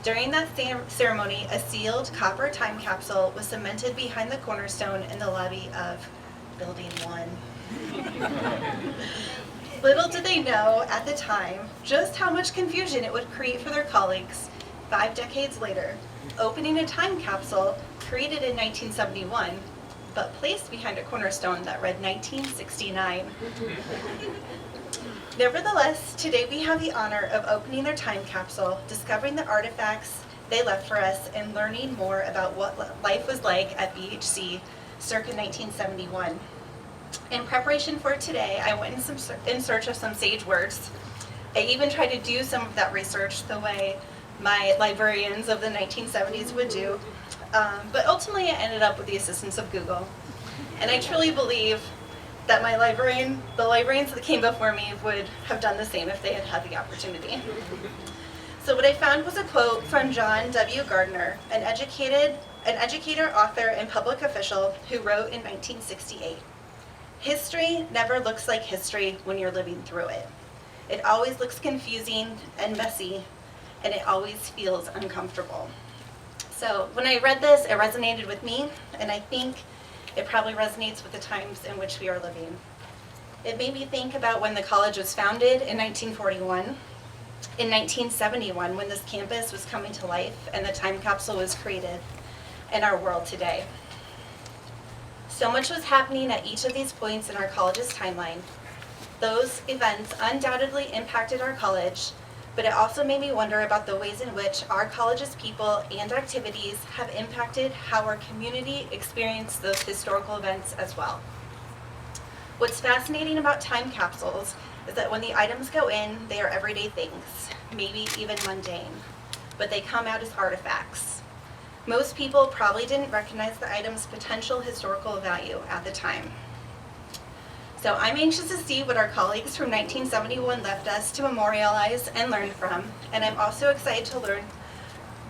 During that ceremony, a sealed copper time capsule was cemented behind the cornerstone in the lobby of Building 1. Little did they know at the time just how much confusion it would create for their colleagues 5 decades later, opening a time capsule created in 1971, but placed behind a cornerstone that read 1969. Nevertheless, today we have the honor of opening their time capsule, discovering the artifacts they left for us, and learning more about what life was like at BHC circa 1971. In preparation for today, I went in search of some sage words. I even tried to do some of that research the way my librarians of the 1970s would do, but ultimately I ended up with the assistance of Google. And I truly believe that the librarians that came before me would have done the same if they had had the opportunity. So what I found was a quote from John W. Gardner, an educator, author, and public official who wrote in 1968. History never looks like history when you're living through it. It always looks confusing and messy, and it always feels uncomfortable. So when I read this, it resonated with me, and I think it probably resonates with the times in which we are living. It made me think about when the college was founded in 1941, in 1971 when this campus was coming to life and the time capsule was created, and our world today. So much was happening at each of these points in our college's timeline. Those events undoubtedly impacted our college, but it also made me wonder about the ways in which our college's people and activities have impacted how our community experienced those historical events as well. What's fascinating about time capsules is that when the items go in, they are everyday things, maybe even mundane, but they come out as artifacts. Most people probably didn't recognize the item's potential historical value at the time. So I'm anxious to see what our colleagues from 1971 left us to memorialize and learn from, and I'm also excited to learn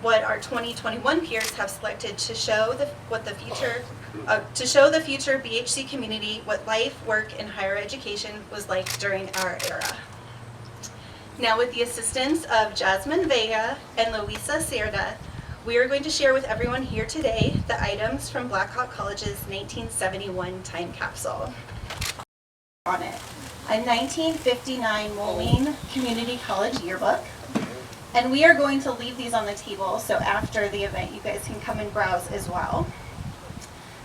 what our 2021 peers have selected to show the future BHC community what life, work, and higher education was like during our era. Now, with the assistance of Jasmine Vega and Luisa Cerda, we are going to share with everyone here today the items from Blackhawk College's 1971 time capsule. On it, a 1959 Moline Community College yearbook, and we are going to leave these on the table, so after the event you guys can come and browse as well.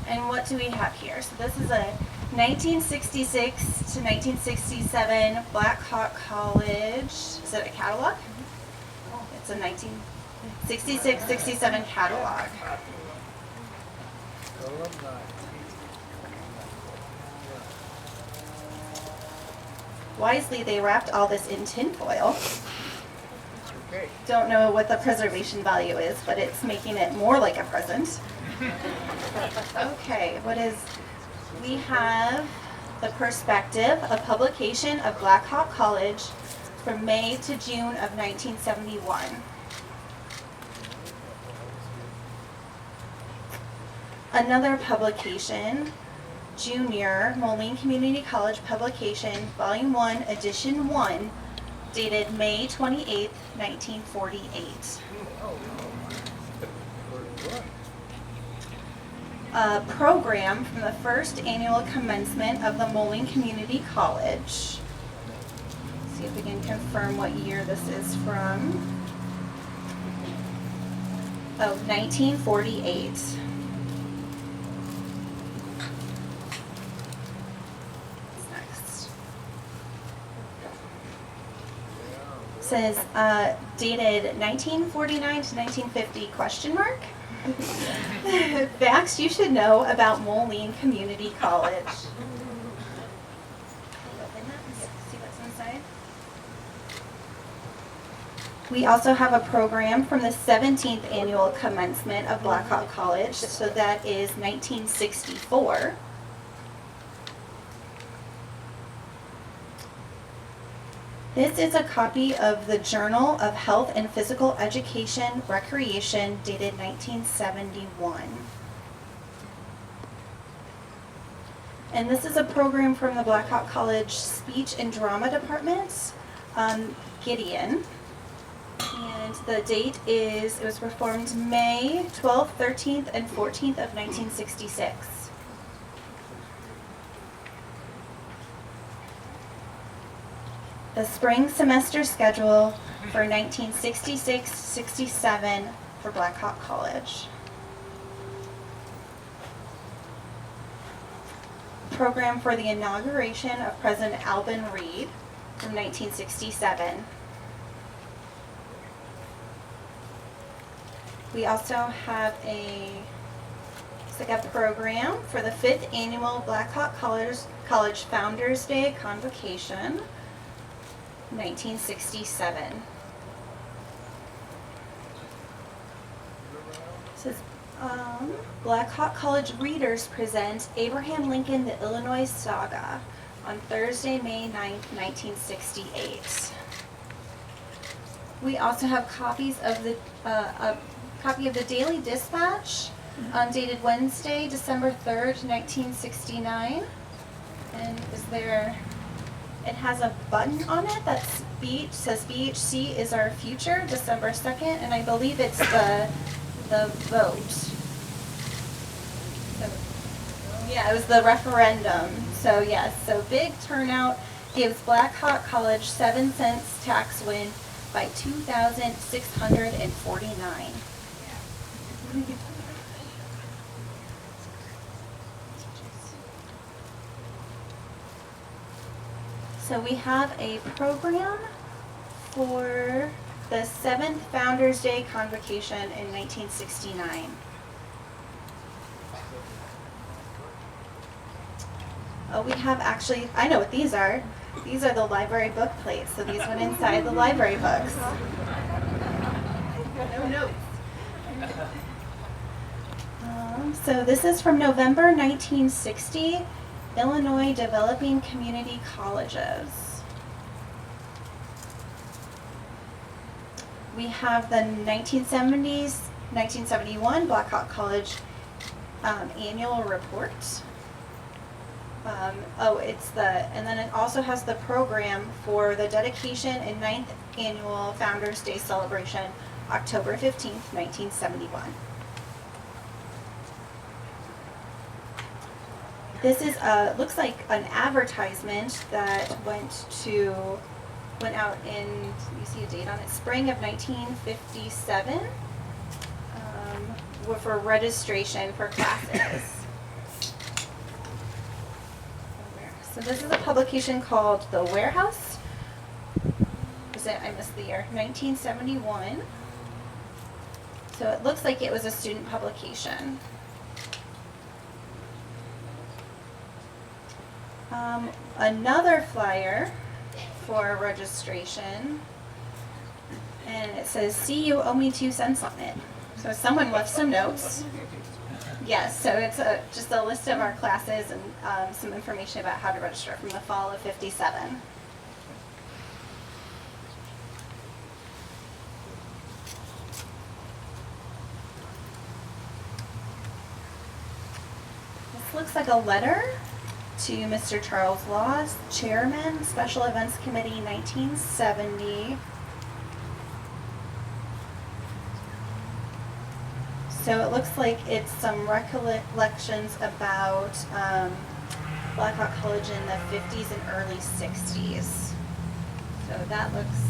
And what do we have here? So this is a 1966 to 1967 Blackhawk College, is it a catalog? It's a 1966-67 catalog. Wisely, they wrapped all this in tin foil. Don't know what the preservation value is, but it's making it more like a present. Okay, we have the perspective, a publication of Blackhawk College from May to June of 1971. Another publication, Junior Moline Community College Publication, Volume 1, Edition 1, dated May 28, 1948. A program from the first annual commencement of the Moline Community College. See if we can confirm what year this is from. Oh, 1948. Says dated 1949 to 1950 question mark. Facts you should know about Moline Community College. Open that and see what's inside. We also have a program from the 17th annual commencement of Blackhawk College, so that is 1964. This is a copy of the Journal of Health and Physical Education Recreation dated 1971. And this is a program from the Blackhawk College Speech and Drama Department, Gideon. And the date is, it was performed May 12th, 13th, and 14th of 1966. The spring semester schedule for 1966-67 for Black Hawk College. Program for the inauguration of President Alvin Reed from 1967. We also have it's like a program for the 5th annual Black Hawk College Founders Day Convocation, 1967. It says, Black Hawk College readers present Abraham Lincoln, the Illinois Saga on Thursday, May 9th, 1968. We also have copies of the a copy of the Daily Dispatch, dated Wednesday, December 3rd, 1969. And it has a button on it that says BHC is our future, December 2nd, and I believe it's the vote. So, yeah, it was the referendum. So yes, so big turnout gives Black Hawk College 7 cents tax win by 2,649. So we have a program for the 7th Founders Day Convocation in 1969. We have actually, I know what these are. These are the library book plates. So these went inside the library books. No notes. So this is from November 1960, Illinois Developing Community Colleges. We have the 1971 Black Hawk College annual report. And then it also has the program for the dedication and 9th annual Founders Day celebration, October 15th, 1971. This is looks like an advertisement that went out in, you see a date on it, spring of 1957, for registration for classes. So this is a publication called The Warehouse. I missed the year, 1971. So it looks like it was a student publication. Another flyer for registration, and it says, "See, you owe me 2 cents on it." So someone left some notes. Yes, so it's just a list of our classes and some information about how to register from the fall of '57. This looks like a letter to Mr. Charles Laws, Chairman, Special Events Committee, 1970. So it looks like it's some recollections about Black Hawk College in the 50s and early 60s. So that looks...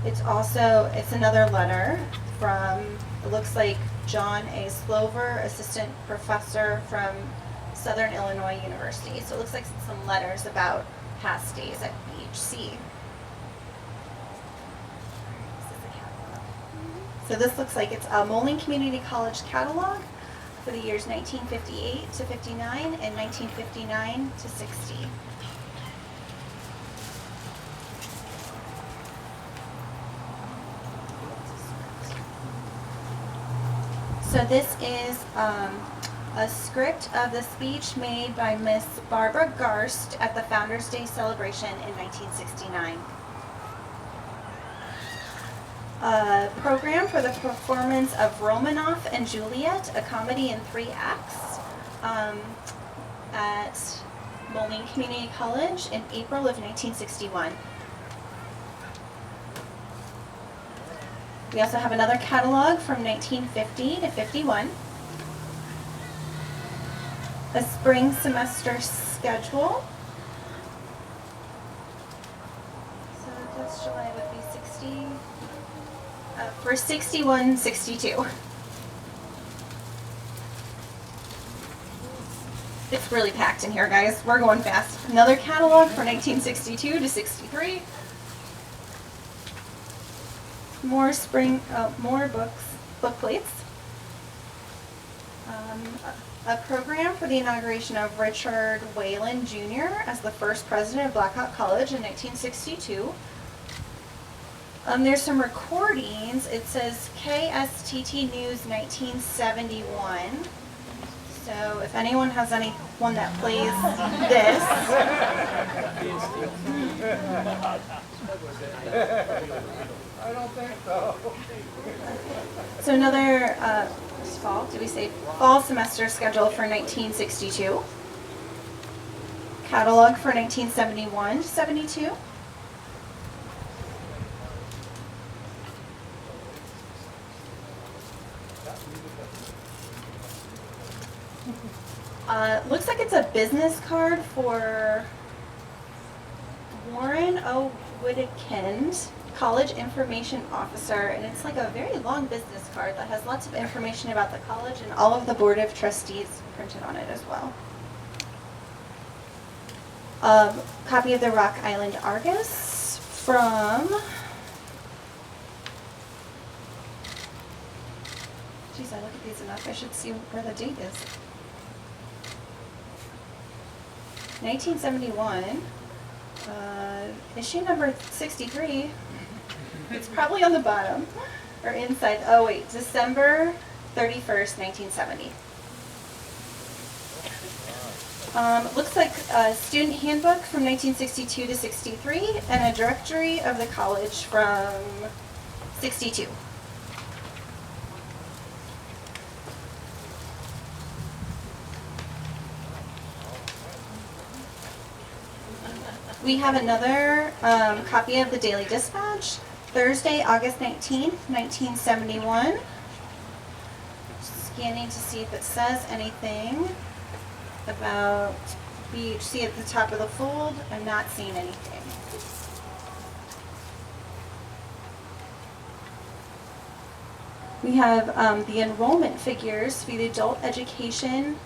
It's another letter from, it looks like John A. Slover, assistant professor from Southern Illinois University. So it looks like some letters about past days at BHC. So this looks like it's a Moline Community College catalog for the years 1958 to 59 and 1959 to 60. So this is a script of the speech made by Miss Barbara Garst at the Founders Day celebration in 1969. A program for the performance of Romanoff and Juliet, a comedy in 3 acts, at Moline Community College in April of 1961. We also have another catalog from 1950 to 51. A spring semester schedule. So that's July would be 60, for 61, 62. It's really packed in here, guys. We're going fast. Another catalog for 1962 to 63. More spring, more book plates. A program for the inauguration of Richard Whalen Jr. as the first president of Blackhawk College in 1962. There's some recordings. It says KSTT News 1971. So if anyone has anyone that plays this. I don't think so. So another fall, did we say fall semester schedule for 1962. Catalog for 1971 to 72. Looks like it's a business card for Warren O. Whittekind, College Information Officer, and it's like a very long business card that has lots of information about the college and all of the Board of Trustees printed on it as well. Copy of the Rock Island Argus from, geez, I look at these enough, I should see where the date is. 1971, issue number 63. It's probably on the bottom or inside. Oh wait, December 31st, 1970. Looks like a student handbook from 1962 to 63 and a directory of the college from 62. We have another copy of the Daily Dispatch, Thursday, August 19th, 1971. Scanning to see if it says anything about BHC at the top of the fold. I'm not seeing anything. We have the enrollment figures for the adult education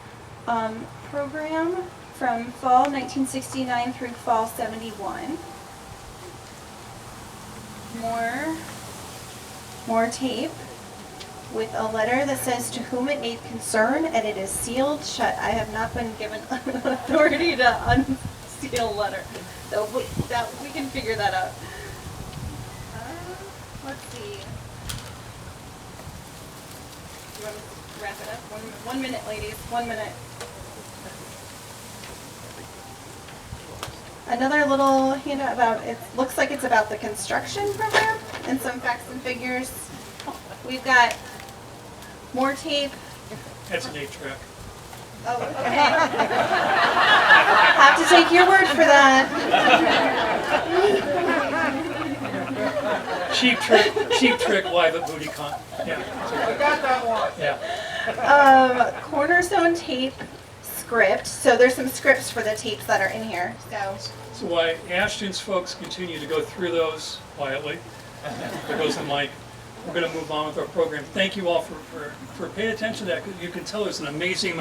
program from fall 1969 through fall 71. More tape with a letter that says to whom it may concern, and it is sealed shut. I have not been given authority to unseal letter, so we can figure that out. Let's see. You want to wrap it up? 1 minute, ladies. 1 minute. Another little handout about, it looks like it's about the construction program and some facts and figures. We've got more tape. That's an 8-track. Oh, okay. Have to take your word for that. Cheap trick live at BootyCon. Yeah. I got that one. Yeah. Cornerstone tape script. So there's some scripts for the tapes that are in here. So while Ashton's folks continue to go through those quietly, there goes the mic, we're going to move on with our program. Thank you all for paying attention to that, because you can tell there's an amazing amount